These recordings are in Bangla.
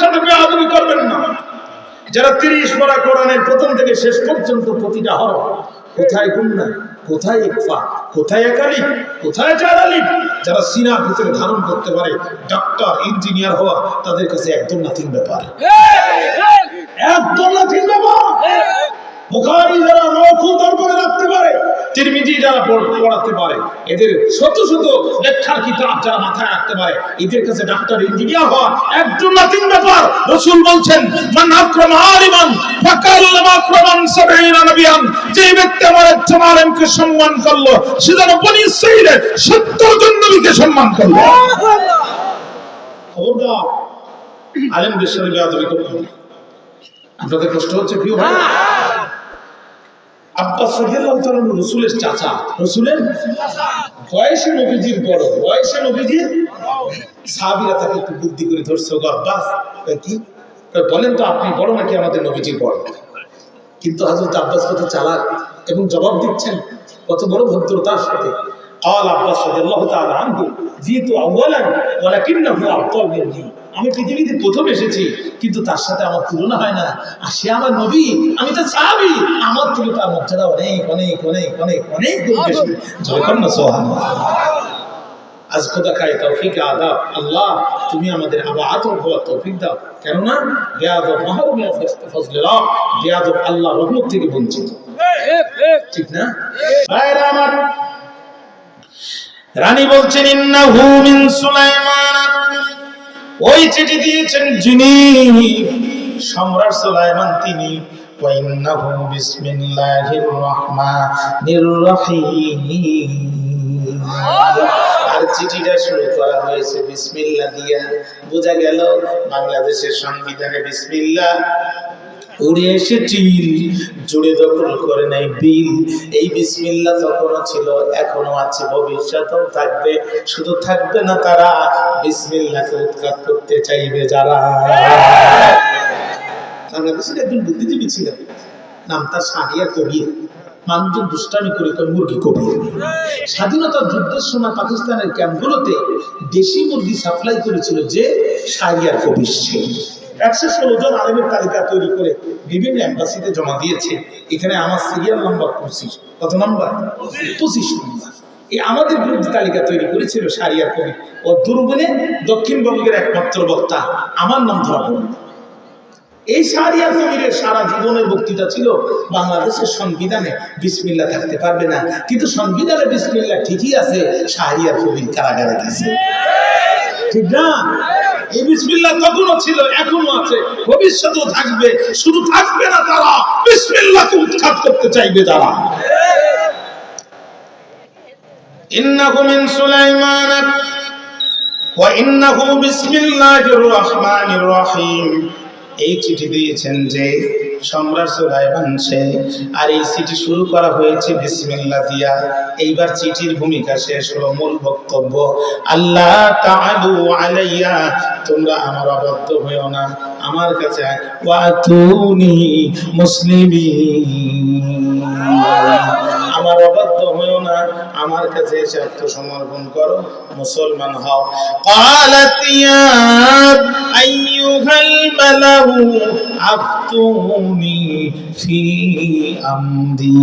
সাথে বেয়াদবি করবেন না। যারা 30 পারা কোরআনের প্রথম থেকে শেষ পর্যন্ত প্রতিটা হরফ, কোথায় গুন্না, কোথায় ইকফা, কোথায় একালিফ, কোথায় চার আলিফ, যারা সিনার ভিতরে ধারণ করতে পারে, ডক্টর ইঞ্জিনিয়ার হওয়া তাদের কাছে একদম নাথিং ব্যাপার, একদম নাথিং ব্যাপার। বুখারী যারা নওকুল দরবারে রাখতে পারে, তিরমিজি যারা পড়াতে পারে, এদের শত শত লেখার কিতাব যারা মাথায় রাখতে পারে, এদের কাছে ডাক্তার ইঞ্জিনিয়ার হওয়া একদম নাথিং ব্যাপার। রাসূল বলছেন, মান আকরামা আলিমান ফাকাল্লামা আকরামান 70 নবিয়ান, যে ব্যক্তি আমার একজন আলেমকে সম্মান করলো, সে যেন বনি ইসরাঈলের 70 জন নবীকে সম্মান করলো। খবরদার আলেমদের সাথে বেয়াদবি করবেন না। আপনাদের কষ্ট হচ্ছে প্রিয় ভাই? আব্বাস রাদিয়াল্লাহু তাআলা রাসূলের চাচা, রাসূলের বয়সে নবীজির বড়, বয়সে নবীজির। সাহাবীরা তাকে একটু বুদ্ধি করে ধরছে, গো আব্বাস কি বলেন তো, আপনি বড় নাকি আমাদের নবীজির বড়? কিন্তু হযরত আব্বাস কত চালাক এবং জবাব দিচ্ছেন কত বড় ভদ্রতার সাথে। قال আব্বাস রাদিয়াল্লাহু তাআলা আনহু, জিতু আউয়ালান ওয়ালাকিন্নাহু আফদাল মিন্নি, আমি পৃথিবীতে প্রথম এসেছি কিন্তু তার সাথে আমার তুলনা হয় না। আর সে আমার নবী, আমি তো সাহাবী, আমার থেকে তার মর্যাদা অনেক অনেক অনেক অনেক অনেক গুণ বেশি। যখন না সুবহানাল্লাহ। আজ খোদা খায় তৌফিক আদাব, আল্লাহ তুমি আমাদের আবাদ হওয়ার তৌফিক দাও, কেননা বেয়াদব মাহরুম ফজলিল্লাহ, বেয়াদব আল্লাহ রহমত থেকে বঞ্চিত, ঠিক না? ভাইরা আমার, রানী বলছেন ইন্নাহু মিন সুলাইমান, ওই চিঠি দিয়েছেন যিনি, সম্রাট সুলাইমান তিনি। ওয়া ইন্নাহু বিসমিল্লাহির রহমানির রহিম, আর চিঠিটা শুরু করা হয়েছে বিসমিল্লাহ দিয়া। বোঝা গেল বাংলাদেশের সংবিধানে বিসমিল্লাহ উড়ে এসে চিল, জুড়ে দখল করে নাই বিল। এই বিসমিল্লাহ তখনও ছিল, এখনো আছে, ভবিষ্যতেও থাকবে। শুধু থাকবে না তারা, বিসমিল্লাহকে উৎখাত করতে চাইবে যারা। বাংলাদেশের একজন বুদ্ধিজীবী ছিলেন, নাম তার শাহরিয়ার কবির। মানুষজন দুষ্টামি করে মুরগি কবির। স্বাধীনতার যুদ্ধের সময় পাকিস্তানের ক্যাম্পগুলোতে দেশি মুরগি সাপ্লাই করেছিল যে শাহরিয়ার কবির ছিল। 116 জন আলেমের তালিকা তৈরি করে বিভিন্ন এম্বাসিতে জমা দিয়েছে। এখানে আমার সিরিয়াল নাম্বার 25। কত নাম্বার? 25 নাম্বার। এই আমাদের বিরুদ্ধে তালিকা তৈরি করেছিল শাহরিয়ার কবি। ও দুর্গুণে দক্ষিণবঙ্গের একমাত্র বক্তা, আমার নাম ধরা পড়ল। এই শাহরিয়ার কবিরের সারা জীবনের বক্তৃতা ছিল বাংলাদেশের সংবিধানে বিসমিল্লাহ থাকতে পারবে না, কিন্তু সংবিধানে বিসমিল্লাহ ঠিকই আছে, শাহরিয়ার কবির কারাগারে গেছে, ঠিক না? এই বিসমিল্লাহ তখনও ছিল, এখনো আছে, ভবিষ্যতেও থাকবে। শুধু থাকবে না তারা, বিসমিল্লাহকে উৎখাত করতে চাইবে যারা। ইন্নাহু মিন সুলাইমান ওয়া ইন্নাহু বিসমিল্লাহির রহমানির রহিম। এই চিঠি দিয়েছেন যে সম্রাট সুলাইমান সে, আর এই চিঠি শুরু করা হয়েছে বিসমিল্লাহ দিয়া। এইবার চিঠির ভূমিকা শেষ হলো, মূল বক্তব্য, আল্লাহ তাআলু আলাইয়া, তোমরা আমার অবাধ্য হইও না, আমার কাছে ওয়াতুনি মুসলিমিন, আমার অবাধ্য হইও না, আমার কাছে এসে আত্মসমর্পণ করো, মুসলমান হও। ক্বালাত ইয়া আইয়ুহাল মালাউ আফতুনি ফি আমরি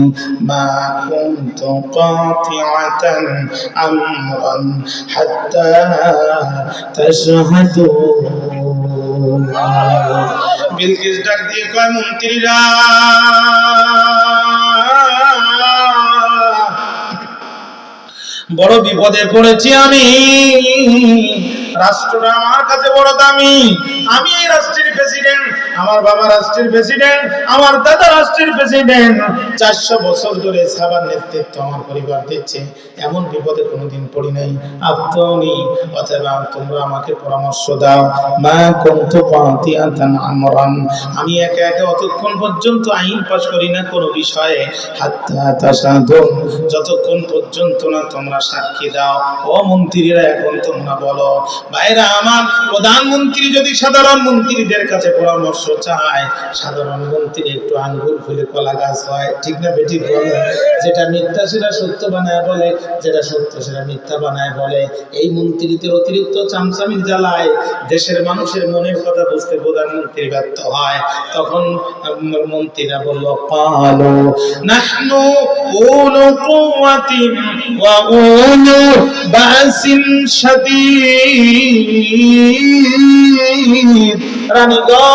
মা কুনতু কাতিআতান আমরান হাত্তা তাশহাদু। বিলকিস ডাক দিয়ে কয়, মন্ত্রীরা, বড় বিপদে পড়েছি আমি, রাষ্ট্রটা আমার কাছে বড় দামি, আমি এই রাষ্ট্রের প্রেসিডেন্ট, আমার বাবা রাষ্ট্রের প্রেসিডেন্ট, আমার দাদা রাষ্ট্রের প্রেসিডেন্ট, 400 বছর ধরে সাবার নেতৃত্ব আমার পরিবার দিচ্ছে, এমন বিপদে কোনোদিন পড়ি নাই। আপনি অথবা তোমরা আমাকে পরামর্শ দাও। মা কুনতু কাতিআতান আমরান, আমি একা একা অতক্ষণ পর্যন্ত আইন পাশ করি না কোনো বিষয়ে, হাত্তা তাশহাদুন, যতক্ষণ পর্যন্ত না তোমরা সাক্ষী দাও। ও মন্ত্রীরা, এখন তোমরা বলো, ভাইরা আমার, প্রধানমন্ত্রী যদি সাধারণ মন্ত্রীদের কাছে পরামর্শ চায়, সাধারণ মন্ত্রী একটু আঙ্গুল ফুলে কলা গাছ হয়, ঠিক না বেঠিক বলে? যেটা মিথ্যা সেটা সত্য বানায় বলে, যেটা সত্য সেটা মিথ্যা বানায় বলে। এই মন্ত্রীদের অতিরিক্ত চামচামির জ্বালায় দেশের মানুষের মনের কথা বুঝতে প্রধানমন্ত্রী ব্যর্থ হয়। তখন মন্ত্রীরা বলল, ক্বালু নাহনু উলু কুওয়াতিন ওয়া উলু বাসিন শাদীদ। রানী গো,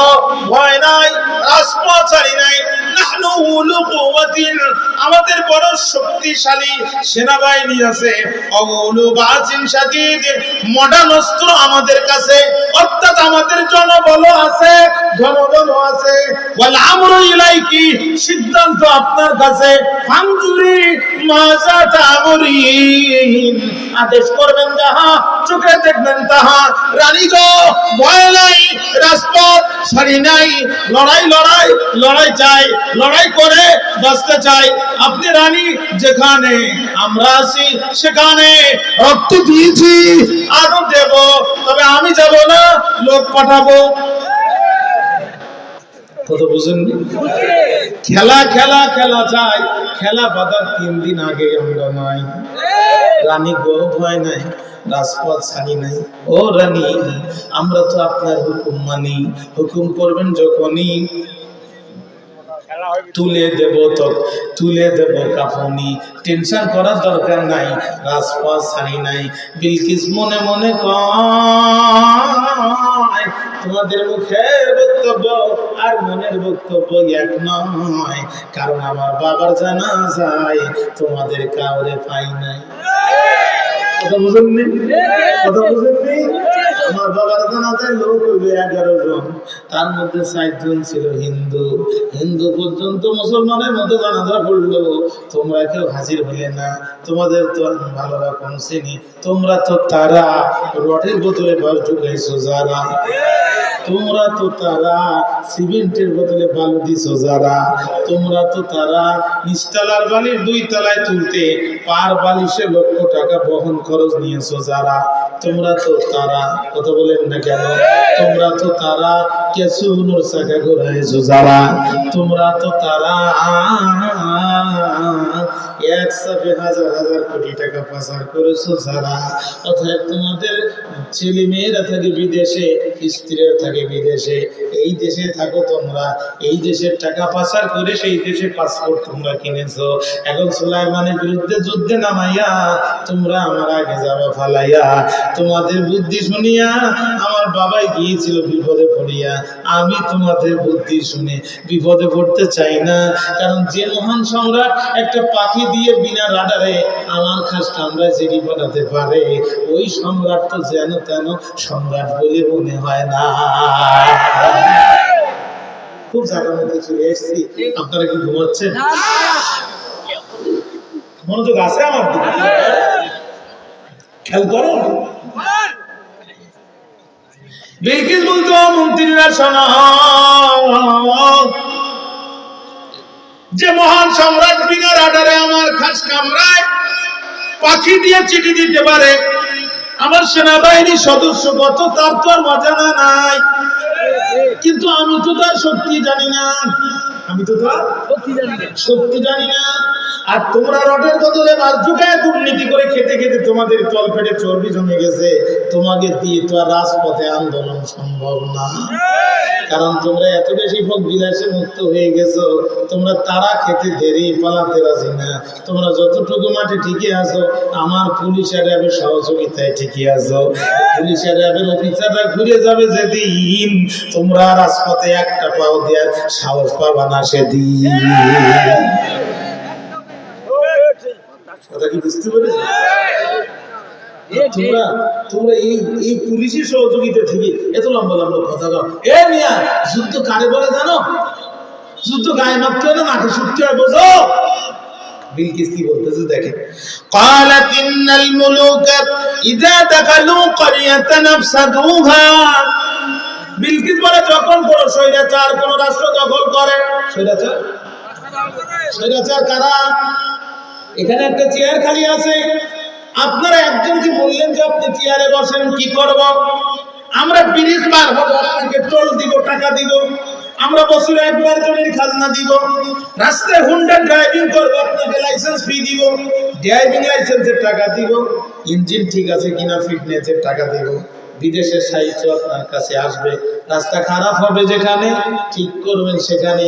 ভয় নাই, রাজপথ ছাড়ি নাই। নাহনু উলু কুওয়াতিন, আমাদের বড় শক্তিশালী সেনাবাহিনী আছে। উলু বাসিন শাদীদ, মডার্ন অস্ত্র আমাদের কাছে, অর্থাৎ আমাদের জনবল আছে, জনবল আছে। ওয়াল আমরু ইলাইকি, সিদ্ধান্ত আপনার কাছে। ফানজুরি মাজা তামরিন, আদেশ করবেন যাহা, চোখে দেখবেন তাহা। রানী গো, ভয় নাই, রাজপথ ছাড়ি নাই। লড়াই লড়াই লড়াই চাই, লড়াই করে বাঁচতে চাই। আপনি রানী, যেখানে আমরা আছি সেখানে রক্ত দিয়েছি, আরো দেব, তবে আমি যাব না, লোক পাঠাবো। কত বুঝেননি? খেলা খেলা খেলা চাই, খেলা বাঁধার 3 দিন আগে আমরা নাই। রানী গো, ভয় নাই, রাজপথ ছাড়ি নাই। ও রানী, আমরা তো আপনার হুকুম মানি, হুকুম করবেন যখনই তুলে দেব, তো তুলে দেব কাফনি, টেনশন করার দরকার নাই, রাজপথ ছাড়ি নাই। বিলকিস মনে মনে কয়, তোমাদের মুখের বক্তব্য আর মনের বক্তব্য এক নয়, কারণ আমার বাবার জানাজায় তোমাদের কাউরে পাই নাই। কথা বুঝেননি? কথা বুঝেননি? আমার বাবার জানাজায় লোক হইবে 11 জন, তার মধ্যে 4 জন ছিল হিন্দু। হিন্দু পর্যন্ত মুসলমানের মতো জানাজা পড়লো, তোমরা কেউ হাজির হইলে না। তোমাদের তো ভালো রকম চিনি, তোমরা তো তারা রডের বোতলে বাস ঢুকাইছো যারা, তোমরা তো তারা সিমেন্টের বোতলে বালু দিছো যারা, তোমরা তো তারা নিচতলার বালির 2 তলায় তুলতে পার বালিশে লক্ষ টাকা বহন খরচ নিয়েছো যারা, তোমরা তো তারা। কথা বলেন না কেন? তোমরা তো তারা কেসুনোর চাকা ঘোরাইছো যারা, তোমরা তো তারা এক সাথে হাজার হাজার কোটি টাকা পাচার করেছো যারা। অর্থাৎ তোমাদের ছেলে মেয়েরা থাকে বিদেশে, স্ত্রীরা থাকে বিদেশে, এই দেশে থাকো তোমরা, এই দেশের টাকা পাচার করে সেই দেশে পাসপোর্ট তোমরা কিনেছো। এখন সুলাইমানের বিরুদ্ধে যুদ্ধে নামাইয়া তোমরা আমার আগে যাওয়া ফালাইয়া, তোমাদের বুদ্ধি শুনিয়া আমার বাবাই গিয়েছিল বিপদে পড়িয়া, আমি তোমাদের বুদ্ধি শুনে বিপদে পড়তে চাই না। কারণ যে মহান সম্রাট একটা পাখি দিয়ে বিনা রাডারে আমার খাস কামড়ায় জেডি বানাতে পারে, ওই সম্রাট তো যেন তেন সম্রাট বলে মনে হয় না। খুব জায়গার মধ্যে চলে এসেছি, আপনারা কি ঘুমাচ্ছেন? মনোযোগ আছে আমার দিকে? খেয়াল করো। বিলকিস বলতো, মন্ত্রীরা শোনো, যে মহান সম্রাট বিনা রাডারে আমার খাস কামরায় পাখি দিয়ে চিঠি দিতে পারে, আমার সেনাবাহিনীর সদস্য কত তার তো আর অজানা নাই। কিন্তু আমি তো তার শক্তি জানি না, আমি তো তার শক্তি জানি না। আর তোমরা রডের বদলে মাছ ঢুকায় দুর্নীতি করে খেতে খেতে তোমাদের তল পেটে চর্বি জমে গেছে, তোমাকে দিয়ে তো আর রাজপথে আন্দোলন সম্ভব না। কারণ তোমরা এত বেশি ভোগ বিলাসে মুক্ত হয়ে গেছো, তোমরা তারা খেতে দেরি, পালাতে রাজি না। তোমরা যতটুকু মাঠে ঠিকই আছো, আমার পুলিশ আর র্যাবের সহযোগিতায় ঠিকই আছো। পুলিশ আর র্যাবের অফিসাররা ঘুরে যাবে যেদিন, তোমরা রাজপথে একটা পাও দেওয়ার সাহস পাবা না সেদিন। কথা কি বুঝতে পেরেছো? তোমরা এই পুলিশের সহযোগিতা থেকে এত লম্বা লম্বা কথা কও। এ মিয়া, যুদ্ধ কারে বলে জানো? যুদ্ধ গায়ে মারতে হয় না, মাঠে ছুটতে হয়, বোঝো? বিলকিস কি বলতেছে দেখেন, قالت ان الملوك اذا دخلوا قريه افسدوها। বিলকিস বলে, যখন কোন স্বৈরাচার কোন রাষ্ট্র দখল করে, স্বৈরাচার কারা? এখানে একটা চেয়ার খালি আছে, আপনারা একজনকে বললেন যে আপনি চেয়ারে বসেন, কি করব? আমরা ব্রিজ পার হবো, আপনাকে টোল দিব, টাকা দিব। আমরা বছরে একবার জমির খাজনা দিব। রাস্তায় হুন্ডা ড্রাইভিং করব, আপনাকে লাইসেন্স ফি দিব, ড্রাইভিং লাইসেন্সের টাকা দিব, ইঞ্জিন ঠিক আছে কিনা ফিটনেসের টাকা দিব। বিদেশের সাহিত্য আপনার কাছে আসবে, রাস্তা খারাপ হবে যেখানে ঠিক করবেন সেখানে,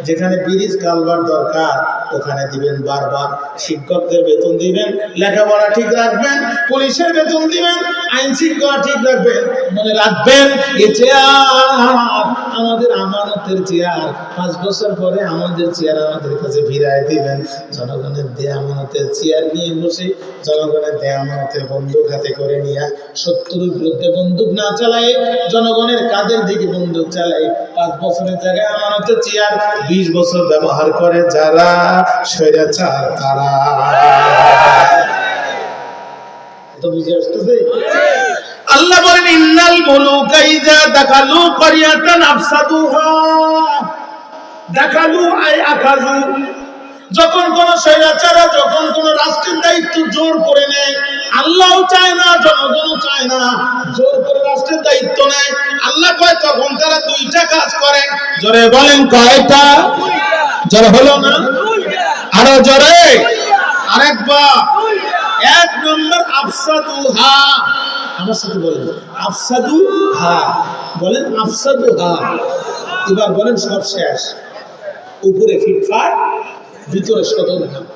যেখানে ব্রিজ কালভার্ট দরকার ওখানে দিবেন বারবার। শিক্ষকদের বেতন দিবেন, লেখাপড়া ঠিক রাখবেন, পুলিশের বেতন দিবেন, আইন শৃঙ্খলা ঠিক রাখবেন। মনে রাখবেন এ চেয়ার আমাদের আমানতের চেয়ার, 5 বছর পরে আমাদের চেয়ার আমাদের কাছে ফিরায় দিবেন। জনগণের দেয়া আমানতের চেয়ার নিয়ে বসে, জনগণের দেয়া আমানতের বন্দুক হাতে করে নিয়ে, শত্রুর বিরুদ্ধে বন্দুক না চালায়, জনগণের কাঁধের দিকে বন্দুক চালায়। 5 বছরের জায়গায় আমানতের চেয়ার 20 বছর ব্যবহার করে যারা স্বৈরাচার তারা। এটা বুঝে আসতেছে? আল্লাহ বলেন ইন্নাল মুলুকা ইযা দাখালু ক্বরিয়াতান আফসাদুহা দাখালু আই আখাযু। যখন কোন স্বৈরাচাররা যখন কোন রাষ্ট্রের দায়িত্ব জোর করে নেয়, আল্লাহও চায় না, জনগণও চায় না, জোর করে রাষ্ট্রের দায়িত্ব নেয়, আল্লাহ কয় তখন তারা 2টা কাজ করে। জোরে বলেন কয়টা? জোরে হলো না? আরো জোরে, আরেকবার। 1 নম্বর আফসাদুহা। আমার সাথে বলেন আফসাদুহা, বলেন আফসাদুহা। এবার বলেন সব শেষ। উপরে ফিটফাট, ভিতরে সদরঘাট,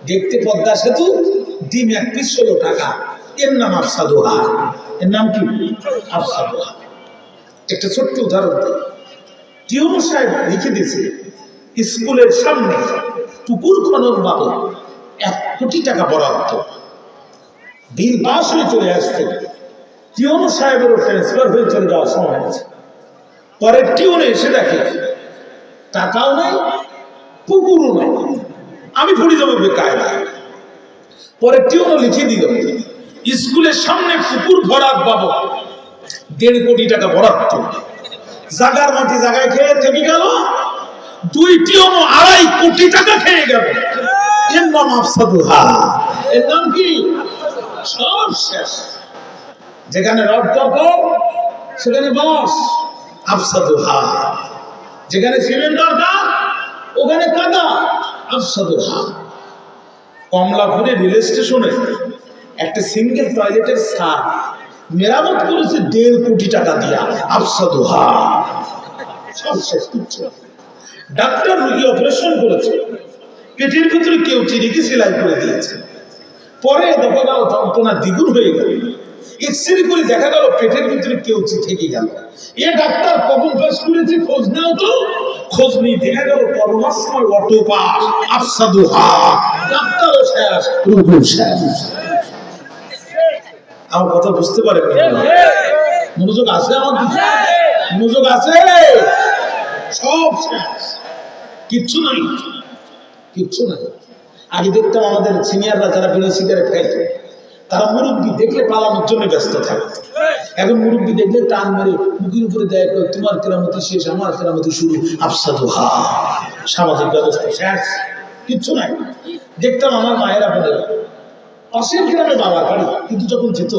দেখতে পদ্মা সেতু, ডিম 1 পিস 16 টাকা। এর নাম আফসাদুহা। এর নাম কি? আফসাদুহা। একটা ছোট্ট উদাহরণ দিই। টিউনো সাহেব লিখে দিয়েছে স্কুলের সামনে পুকুর খনন বাবদ 1 কোটি টাকা বরাদ্দ। বিল পাস হয়ে চলে আসছে, টিউনো সাহেবেরও ট্রান্সফার হয়ে চলে যাওয়ার সময় আছে। পরে টিউনে এসে দেখে টাকাও নেই, পুকুরও নেই। আমি পড়ে যাবো বেকায়দায়। পরে টিউনো লিখে দিল স্কুলের সামনে পুকুর ভরাট বাবদ 1.5 কোটি টাকা বরাদ্দ। জাগার মাটি জায়গায় খেয়ে থেকে গেল, 2 টিউনো 2.5 কোটি টাকা খেয়ে গেল। এর নাম আফসাদুহা। এর নাম কি? সব শেষ। যেখানে রড দরকার সেখানে বাঁশ, আফসাদুহা। যেখানে সিমেন্ট দরকার ওখানে কাদা, আফসাদুহা। কমলাপুরে রেল স্টেশনে একটা সিঙ্গেল টয়লেটের ছাদ মেরামত করেছে 1.5 কোটি টাকা দিয়া, আফসাদুহা। সব শেষ। ডাক্তার রোগী অপারেশন করেছে, পেটের ভিতরে কেউ চিরিকে সেলাই করে দিয়েছে। পরে দেখা গেল যন্ত্রণা দ্বিগুণ হয়ে গেল। এক্সরে করে দেখা গেল পেটের ভিতরে কেউ থেকে গেল। এ ডাক্তার কখন পাস করেছে খোঁজ নাও তো, খোঁজ নিয়ে দেখা গেল করোনার সময় অটো পাস, আফসাদুহা। ডাক্তারও শেষ, রোগীও শেষ। আমার কথা বুঝতে পারেন? মনোযোগ আছে? আমার দিকে মনোযোগ আছে? সব শেষ, কিচ্ছু নাই, কিচ্ছু নাই। আগে দেখতাম আমাদের সিনিয়ররা যারা বিড়ি সিগারেট খাইতো, তারা মুরব্বী দেখলে পালানোর জন্য ব্যস্ত থাকত। এখন মুরব্বী দেখলে টান মেরে মুখের উপরে দেয়, তোমার কেরামতি শেষ, আমার কেরামতি শুরু, আফসাদুহা। সামাজিক ব্যবস্থা শেষ, কিচ্ছু নাই। দেখতাম আমার মায়েরা বলে পাশের গ্রামে বাবার বাড়ি, কিন্তু যখন যেত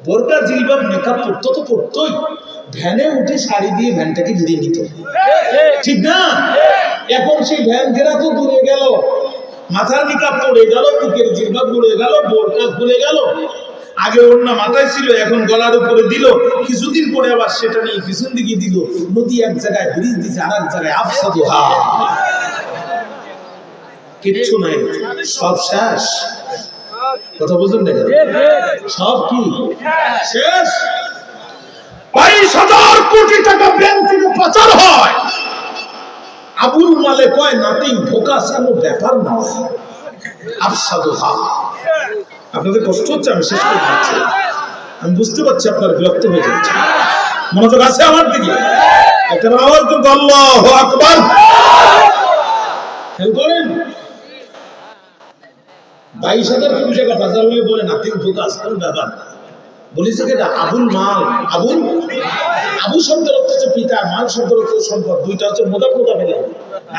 বোরকা জিলবাব মেকআপ পড়তো তো পড়তোই, ভ্যানে উঠে শাড়ি দিয়ে ভ্যানটাকে ঘিরে নিত, ঠিক না? এখন সেই ভ্যান ঘেরা তো দূরে গেল, মাথার নিকাব পড়ে গেল, বুকের জিলবাব পড়ে গেল, বোরকা খুলে গেল। আগে ওড়না মাথায় ছিল, এখন গলার উপরে দিল, কিছুদিন পরে আবার সেটা নিয়ে পিছন দিকে দিল। নদী এক জায়গায়, ব্রিজ দিচ্ছে আর এক জায়গায়, আফসাদুহা। কিচ্ছু নাই, সব শেষ। কথা বুঝলেন না? সব কি শেষ? 22,000 কোটি টাকা ব্যাংক থেকে পাচার হয়। আবুল মালে কয় নাথিং, ধোকা কোনো ব্যাপার না, আফসাদুহা। আপনাদের কষ্ট হচ্ছে, আমি শেষ করে দিচ্ছি। আমি বুঝতে পারছি আপনার বিরক্ত হয়ে যাচ্ছে। মনোযোগ আছে আমার দিকে? একটা আওয়াজ তো আল্লাহু আকবার। খেয়াল করেন, 22,000 কোটি টাকা বাজার হলে বলে নাথিং, ধোকা কোনো ব্যাপার না। বলেছে কেটা? আবুল মাল। আবুল, আবু শব্দের অর্থ হচ্ছে পিতা, মাল শব্দের অর্থ সম্পদ, দুইটা হচ্ছে মোদা মোদা ফেলে।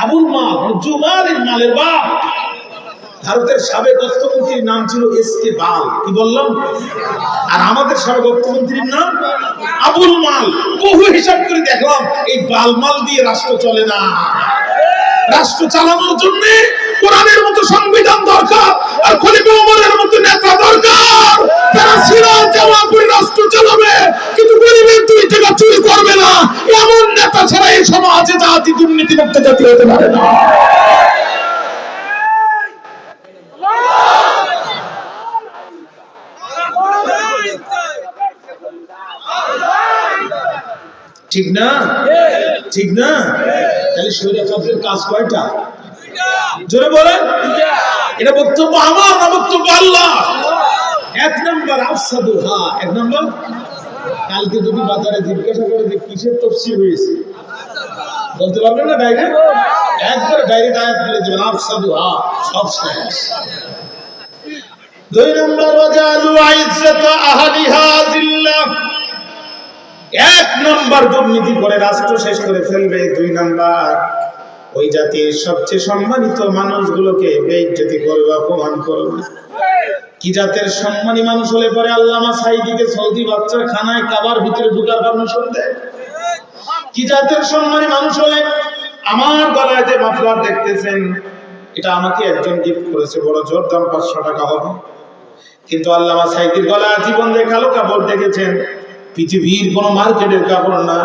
আবুল মাল জুমালের মালের বাপ। ভারতের সাবেক অর্থমন্ত্রীর নাম ছিল এস.কে. বাল, কি বললাম? আর আমাদের সাবেক অর্থমন্ত্রীর নাম আবুল মাল। বহু হিসাব করে দেখলাম এই বালমাল দিয়ে রাষ্ট্র চলে না। রাষ্ট্র চালানোর জন্য কোরআনের মতো সংবিধান দরকার, আর খলিফা ওমরের মতো নেতা দরকার, যারা সিরাজ জামা করে রাষ্ট্র চালাবে কিন্তু গরিবের 2 টাকা চুরি করবে না। এমন নেতা ছাড়া এই সমাজে জাতি দুর্নীতিমুক্ত জাতি হতে পারে না। ঠিক না? ঠিক না? তাহলে স্বৈরাচারের কাজ কয়টা? জোরে বলেন। এটা বক্তব্য আমার না বক্তব্য আল্লাহ? 1 নম্বর আফসাদুহা। 1 নম্বর, কালকে যদি বাজারে জিজ্ঞাসা করে যে কিসের তাফসীর হয়েছে, বলতে পারবেন না? ডাইরেক্ট একবার ডাইরেক্ট আয়াত বলে দিবেন আফসাদুহা, সব শেষ। 2 নম্বর, ওয়াজালু আইজ্জাতা আহলিহা জিল্লাহ। 1 নম্বর, দুর্নীতি করে রাষ্ট্র শেষ করে ফেলবে। 2 নম্বর, ওই জাতির সবচেয়ে সম্মানিত মানুষগুলোকে বেইজ্জতি করবে, অপমান করবে। কি জাতের সম্মানী মানুষ হলে পরে আল্লামা সাঈদীকে সৌদি বাচ্চার খানায় কাবার ভিতরে ঢোকার পারমিশন দেয়? কি জাতের সম্মানী মানুষ হলে, আমার গলায় যে মাফলার দেখতেছেন এটা আমাকে একজন গিফট করেছে, বড় জোর দাম 500 টাকা হবে, কিন্তু আল্লামা সাঈদীর গলায় জীবন দিয়ে কালো কাপড় দেখেছেন, পৃথিবীর কোন মার্কেটের কাপড় না।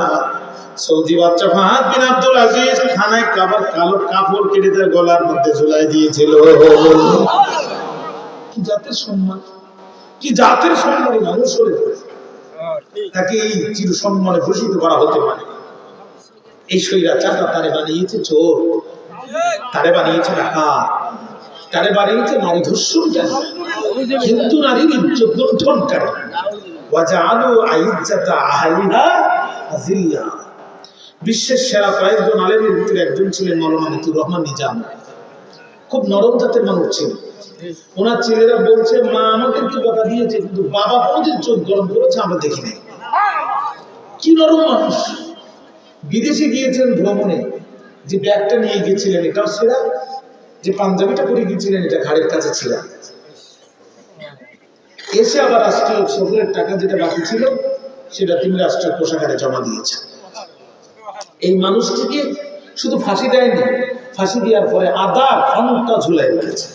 সৌদি বাচ্চা ফাহাদ বিন আব্দুল আজিজ খানায় কাবার কালো কাপড় কেটে তার গলার মধ্যে ঝুলাই দিয়েছিল। কি জাতের সম্মান, কি জাতের সম্মানী মানুষ হলে তাকে এই চির সম্মানে ভূষিত করা হতে পারে? এই স্বৈরাচারটা তারে বানিয়েছে চোর, তারে বানিয়েছে ডাকাত, তারে বানিয়েছে নারী ধর্ষণকারী, হিন্দু নারীর ইজ্জত লুণ্ঠনকারী। ওয়াজআলু আইজ্জাতা আহলিহা আযিল্লা। বিশ্বের সেরা কয়েকজন আলেমের ভিতরে একজন ছিলেন মাওলানা মতিউর রহমান নিজাম। খুব নরম জাতের মানুষ ছিলেন। ওনার ছেলেরা বলছে, মা আমাদেরকে কথা দিয়েছে কিন্তু বাবা কোনদিন চোখ গরম করেছে আমরা দেখি নাই। কি নরম মানুষ। বিদেশে গিয়েছেন ভ্রমণে, যে ব্যাগটা নিয়ে গিয়েছিলেন এটাও ছেঁড়া, যে পাঞ্জাবিটা পরে গিয়েছিলেন এটা ঘাড়ের কাছে ছেঁড়া। এসে আবার রাষ্ট্রীয় সফরের টাকা যেটা বাকি ছিল সেটা তিনি রাষ্ট্রীয় কোষাগারে জমা দিয়েছেন। এই মানুষটিকে শুধু ফাঁসি দেয়নি, ফাঁসি দেওয়ার পরে আধা ঘন্টা ঝুলাই রেখেছে।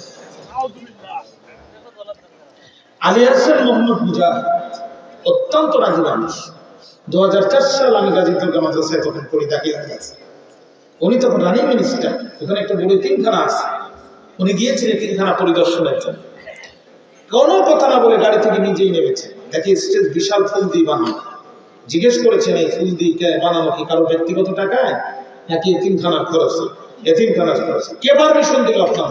আলী হাসান মোহাম্মদ মুজাহিদ অত্যন্ত রাগী মানুষ। 2004 সাল আমি গাজীপুর মাদ্রাসায় তখন পড়ি, দাখিল আছে। উনি তখন রানিং মিনিস্টার, ওখানে একটা বড় এতিমখানা আছে। উনি গিয়েছিলেন এতিমখানা পরিদর্শনের জন্য। কোনো কথা না বলে গাড়ি থেকে নিজেই নেমেছে। দেখে স্টেজ বিশাল ফুল দিয়ে বানানো। জিজ্ঞেস করেছেন এই ফুল দিয়ে বানানো কি কারো ব্যক্তিগত টাকায় নাকি এতিমখানার খরচে? এতিমখানার খরচে। কে পারমিশন দিল আপনার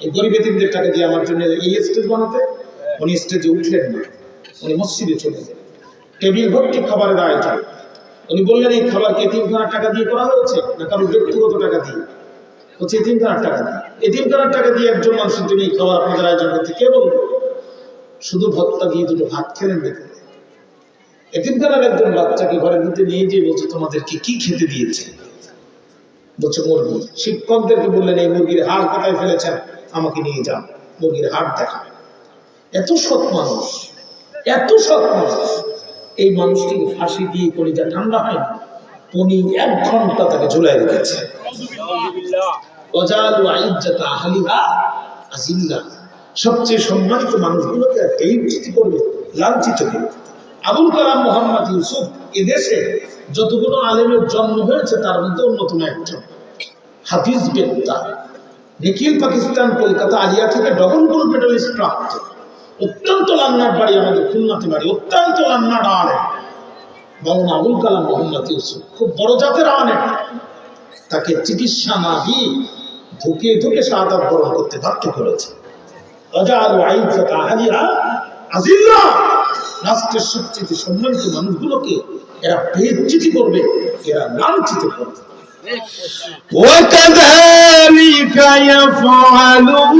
এই গরিব এতিমদের টাকা দিয়ে আমার জন্য এই স্টেজ বানাতে? উনি স্টেজে উঠলেন না, উনি মসজিদে চলে গেলেন। টেবিল ভর্তি খাবারের আয়োজন। উনি বললেন এই খাবার কি এতিমখানার টাকা দিয়ে করা হয়েছে না কারো ব্যক্তিগত টাকা দিয়ে? হচ্ছে এতিমখানার টাকা দিয়ে। এতিমখানার টাকা দিয়ে একজন মানুষের জন্য এই খাবার আপনাদের আয়োজন করতে কে বলবে? শুধু ভত্তা দিয়ে 2 ভাত খেলেন দেখুন। এতিমখানার একজন বাচ্চাকে ঘরের মধ্যে নিয়ে গিয়ে বলছে, তোমাদেরকে কি খেতে দিয়েছে? বলছে মুরগি। শিক্ষকদেরকে বললেন এই মুরগির হাড় কোথায় ফেলেছেন, আমাকে নিয়ে যান, মুরগির হাড় দেখা। এত সৎ মানুষ, এত সৎ মানুষ। এই মানুষটিকে ফাঁসি দিয়ে কলিজা ঠান্ডা হয় না, উনি 1 ঘন্টা তাকে ঝুলাই রেখেছে। ওয়াজআলু আইজ্জাতা আহলিহা আযিল্লা। সবচেয়ে সম্মানিত মানুষগুলোকে বেইজ্জতি করবে, লাঞ্ছিত করবে। আবুল কালাম মোহাম্মদ ইউসুফ এদেশে যতগুলো আলেমের জন্ম হয়েছে তার মধ্যে অন্যতম একজন হাফিজ বেত্তা। নিখিল পাকিস্তান কলকাতা আলিয়া থেকে ডবল গোল্ড মেডালিস্ট প্রাপ্ত। অত্যন্ত লান্নার বাড়ি, আমাদের খুলনাতে বাড়ি। অত্যন্ত লান্নার আলেম মাওলানা আবুল কালাম মোহাম্মদ ইউসুফ, খুব বড় জাতের আলেম। তাকে চিকিৎসা না দিয়ে ধুকে ধুকে শাহাদাত বরণ করতে বাধ্য করেছে। ওয়াজআলু আইজ্জাতা আহলিহা আযিল্লা। রাষ্ট্রের সবচেয়ে সম্মানিত মানুষগুলোকে এরা বেইজ্জতি করবে, এরা লাঞ্ছিত করবে। وكذلك يفعلون